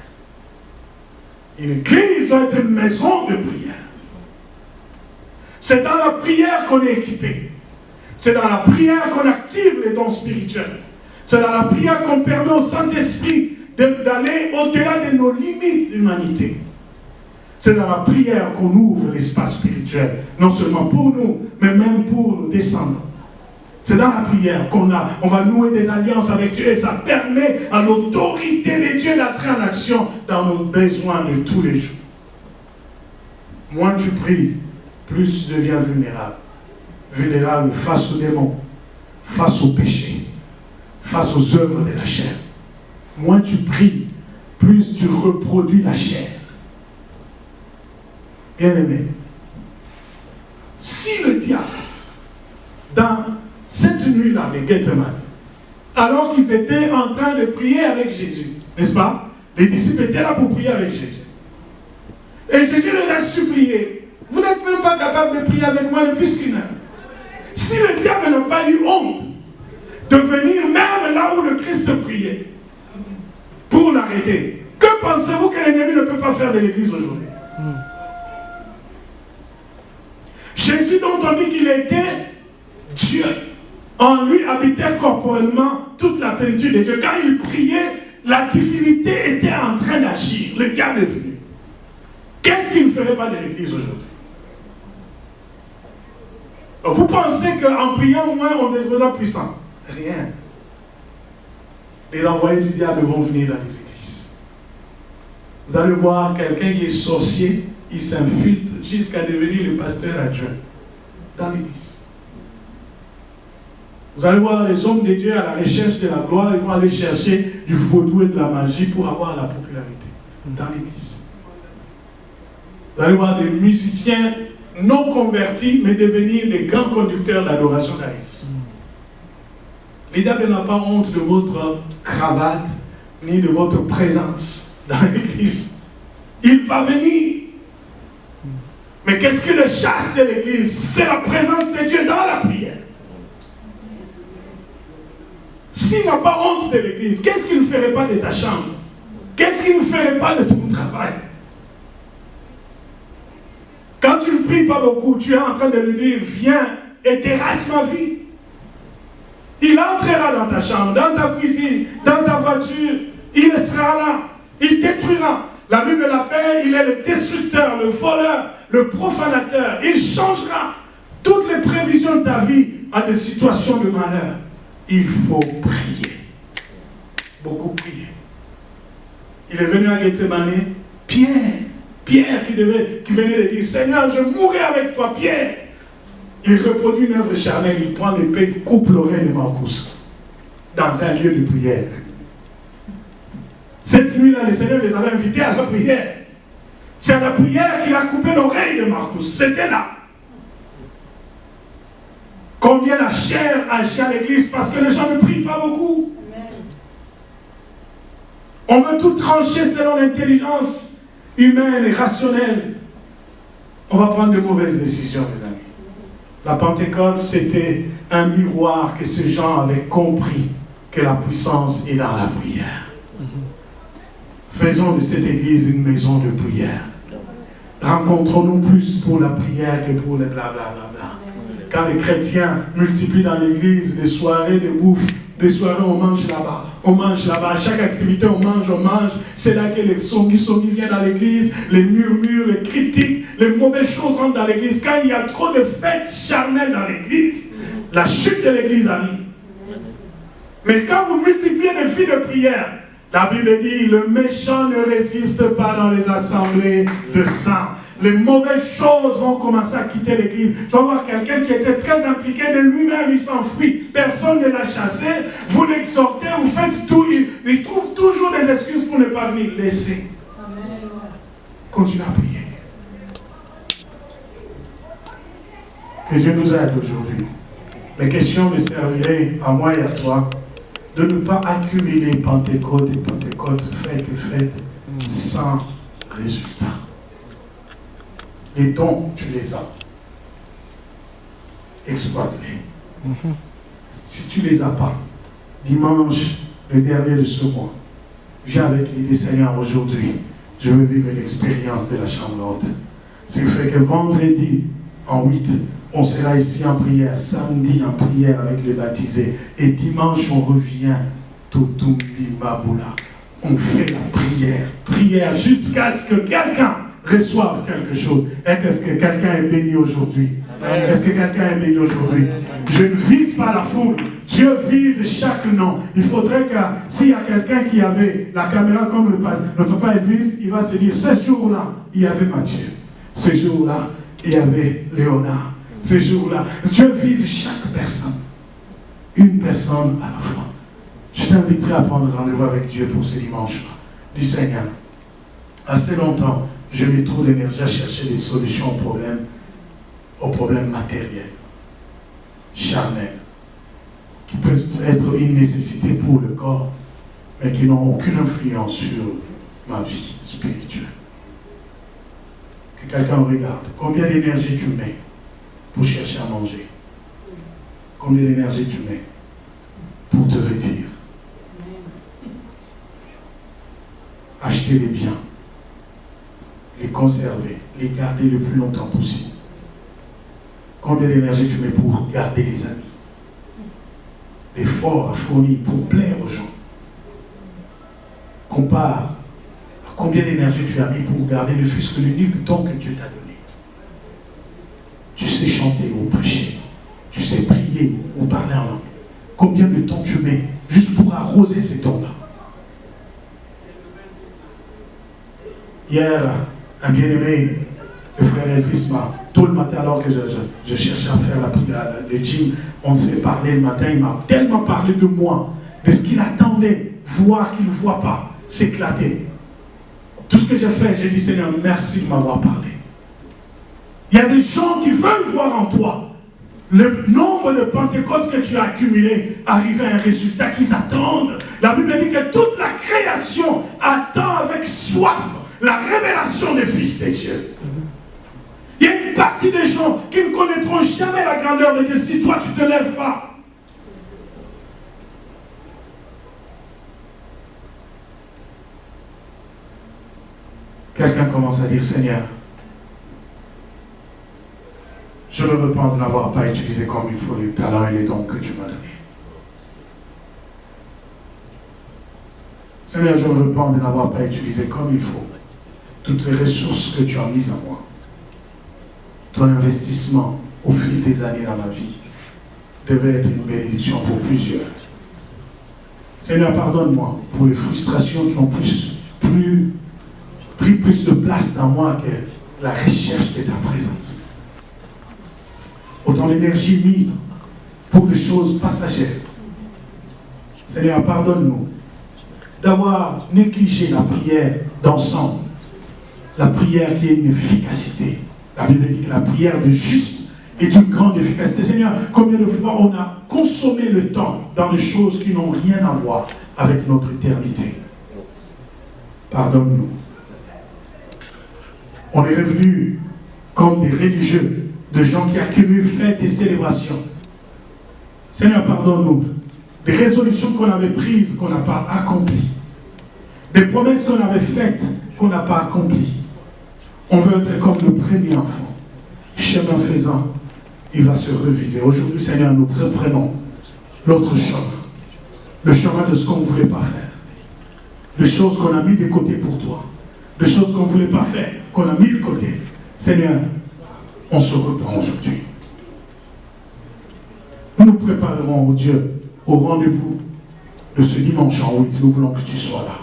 Une Église doit être une maison de prière. C'est dans la prière qu'on est équipé. C'est dans la prière qu'on active les dons spirituels. C'est dans la prière qu'on permet au Saint-Esprit d'aller au-delà de nos limites d'humanité. C'est dans la prière qu'on ouvre l'espace spirituel, non seulement pour nous, mais même pour nos descendants. C'est dans la prière qu'on va nouer des alliances avec Dieu et ça permet à l'autorité de Dieu d'entrer en action dans nos besoins de tous les jours. Moins tu pries, plus tu deviens vulnérable. Vulnérable face aux démons, face au péché, face aux œuvres de la chair. Moins tu pries, plus tu reproduis la chair. Bien-aimé, si le diable, dans cette nuit-là de Gethsemane, alors qu'ils étaient en train de prier avec Jésus, n'est-ce pas? Les disciples étaient là pour prier avec Jésus. Et Jésus les a suppliés, vous n'êtes même pas capable de prier avec moi ne fût-ce qu'une heure. Si le diable n'a pas eu honte de venir même là où le Christ priait, pour l'arrêter, que pensez-vous que l'ennemi ne peut pas faire de l'Église aujourd'hui? Jésus dont on dit qu'il était Dieu, en lui habitait corporellement toute la plénitude de Dieu. Quand il priait, la divinité était en train d'agir. Le diable est venu. Qu'est-ce qu'il ne ferait pas de l'Église aujourd'hui? Vous pensez qu'en priant moins, on est déjà puissant? Rien. Les envoyés du diable vont venir dans les églises. Vous allez voir quelqu'un qui est sorcier, il s'infiltre jusqu'à devenir le pasteur adjoint dans l'église. Vous allez voir les hommes de Dieu à la recherche de la gloire, ils vont aller chercher du vaudou et de la magie pour avoir la popularité dans l'église. Vous allez voir des musiciens non convertis, mais devenir des grands conducteurs d'adoration dans l'église. Le diable n'a pas honte de votre cravate, ni de votre présence dans l'église. Il va venir. Mais qu'est-ce que le chasse de l'église? C'est la présence de Dieu dans la prière. S'il n'a pas honte de l'église, qu'est-ce qu'il ne ferait pas de ta chambre? Qu'est-ce qu'il ne ferait pas de ton travail? Quand tu ne pries pas beaucoup, tu es en train de lui dire, viens et terrasse ma vie. Il entrera dans ta chambre, dans ta cuisine, dans ta voiture. Il sera là. Il détruira. La Bible l'appelle, il est le destructeur, le voleur, le profanateur. Il changera toutes les prévisions de ta vie à des situations de malheur. Il faut prier. Beaucoup prier. Il est venu à Gethsemane. Pierre qui venait de dire, Seigneur, je mourrai avec toi, Pierre. Il reproduit une œuvre charnelle, il prend l'épée, il coupe l'oreille de Marcus. dans un lieu de prière. Cette nuit-là, le Seigneur les avait invités à la prière. C'est à la prière qu'il a coupé l'oreille de Marcus. C'était là. Combien la chair agit à l'église parce que les gens ne prient pas beaucoup. On veut tout trancher selon l'intelligence humaine et rationnelle. On va prendre de mauvaises décisions, mes amis. La Pentecôte, c'était un miroir que ces gens avaient compris que la puissance est dans la prière. Faisons de cette église une maison de prière. Rencontrons-nous plus pour la prière que pour le blablabla. Quand les chrétiens multiplient dans l'église des soirées de bouffe, des soirées on mange là-bas, on mange là-bas, à chaque activité on mange, c'est là que les songi viennent dans l'église, les murmures, les critiques, les mauvaises choses rentrent dans l'église. Quand il y a trop de fêtes charnelles dans l'église, la chute de l'église arrive. Mais quand vous multipliez les vies de prière, la Bible dit, le méchant ne résiste pas dans les assemblées de saints. Les mauvaises choses vont commencer à quitter l'église. Tu vas voir quelqu'un qui était très impliqué de lui-même, il s'enfuit. Personne ne l'a chassé. Vous l'exhortez, vous faites tout. Il trouve toujours des excuses pour ne pas venir. Laissez. Continuez à prier. Que Dieu nous aide aujourd'hui. Les questions me serviraient à moi et à toi de ne pas accumuler Pentecôte et Pentecôte, fête et fête, sans résultat. Les dons, tu les as. Exploite-les. Si tu ne les as pas, dimanche, le dernier de ce mois, viens avec l'idée, Seigneur, aujourd'hui, je veux vivre l'expérience de la chambre haute. Ce qui fait que vendredi, en 8, on sera ici en prière, samedi en prière avec les baptisés, et dimanche, on revient, Totumbi Maboula. On fait la prière jusqu'à ce que quelqu'un reçoivent quelque chose. Est-ce que quelqu'un est béni aujourd'hui? Est-ce que quelqu'un est béni aujourd'hui? Je ne vise pas la foule. Dieu vise chaque nom. Il faudrait que s'il y a quelqu'un qui avait la caméra comme notre père Edwige, il va se dire, ce jour-là, il y avait Matthieu. Ce jour-là, il y avait Léonard. Ce jour-là, Dieu vise chaque personne. Une personne à la fois. Je t'inviterai à prendre rendez-vous avec Dieu pour ce dimanche-là. Du Seigneur, assez longtemps, je mets trop d'énergie à chercher des solutions aux problèmes matériels, charnels, qui peuvent être une nécessité pour le corps, mais qui n'ont aucune influence sur ma vie spirituelle. Que quelqu'un regarde. Combien d'énergie tu mets pour chercher à manger? Combien d'énergie tu mets pour te vêtir? Acheter les biens, les conserver, les garder le plus longtemps possible. Combien d'énergie tu mets pour garder les amis? L'effort à fournir pour plaire aux gens. Compare à combien d'énergie tu as mis pour garder ne fût-ce que l'unique don que Dieu t'a donné. Tu sais chanter ou prêcher, tu sais prier ou parler en langue. Combien de temps tu mets juste pour arroser ces dons-là? Hier, un bien-aimé, le frère Elvis, tout le matin, alors que je cherchais à faire la prière, le gym, on s'est parlé le matin, il m'a tellement parlé de moi, de ce qu'il attendait, voir qu'il ne voit pas, s'éclater. Tout ce que j'ai fait, j'ai dit, Seigneur, merci de m'avoir parlé. Il y a des gens qui veulent voir en toi le nombre de Pentecôtes que tu as accumulé, arriver à un résultat qu'ils attendent. La Bible dit que toute la création attend avec soif la révélation des fils de Dieu. Il y a une partie des gens qui ne connaîtront jamais la grandeur de Dieu si toi tu ne te lèves pas. Quelqu'un commence à dire, Seigneur, je me repens de n'avoir pas utilisé comme il faut les talents et les dons que tu m'as donnés. Seigneur, je me repens de n'avoir pas utilisé comme il faut toutes les ressources que tu as mises en moi. Ton investissement au fil des années dans ma vie devait être une bénédiction pour plusieurs. Seigneur, pardonne-moi pour les frustrations qui ont pris plus de place dans moi que la recherche de ta présence. Autant l'énergie mise pour des choses passagères. Seigneur, pardonne-nous d'avoir négligé la prière d'ensemble, la prière qui est une efficacité. La Bible dit que la prière de juste est d'une grande efficacité. Seigneur, combien de fois on a consommé le temps dans des choses qui n'ont rien à voir avec notre éternité. Pardonne-nous. On est revenu comme des religieux, de gens qui accumulent fêtes et célébrations. Seigneur, pardonne-nous. Des résolutions qu'on avait prises, qu'on n'a pas accomplies. Des promesses qu'on avait faites, qu'on n'a pas accomplies. On veut être comme le premier enfant. Chemin faisant, il va se reviser. Aujourd'hui, Seigneur, nous reprenons l'autre chemin. Le chemin de ce qu'on ne voulait pas faire. De choses qu'on a mis de côté pour toi. De choses qu'on ne voulait pas faire, qu'on a mis de côté. Seigneur, on se reprend aujourd'hui. Nous nous préparerons, oh Dieu, au rendez-vous de ce dimanche en 8. Nous voulons que tu sois là,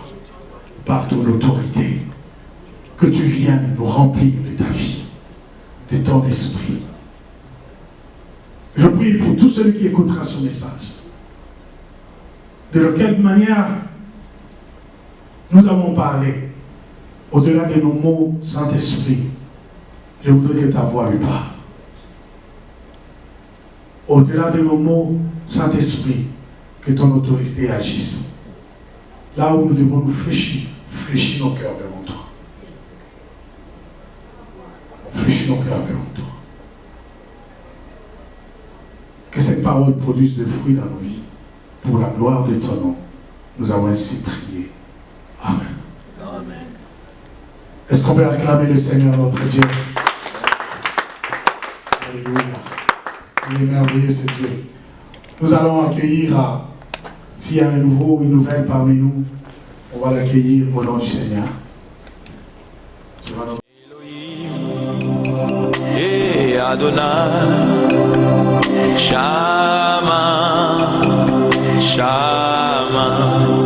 par ton autorité. Que tu viennes nous remplir de ta vie, de ton esprit. Je prie pour tout celui qui écoutera ce message. De quelle manière nous avons parlé, au-delà de nos mots, Saint-Esprit, je voudrais que ta voix lui parle. Au-delà de nos mots, Saint-Esprit, que ton autorité agisse. Là où nous devons nous fléchir nos cœurs devant toi. Fléchis nos cœurs devant toi. Que cette parole produise des fruits dans nos vies. Pour la gloire de ton nom, nous avons ainsi prié. Amen.
Amen.
Est-ce qu'on peut acclamer le Seigneur notre Dieu? Alléluia. Il est merveilleux ce Dieu. Nous allons accueillir, s'il y a un nouveau ou une nouvelle parmi nous, on va l'accueillir au nom du Seigneur.
Elohim et Adonai, Shama, Shama.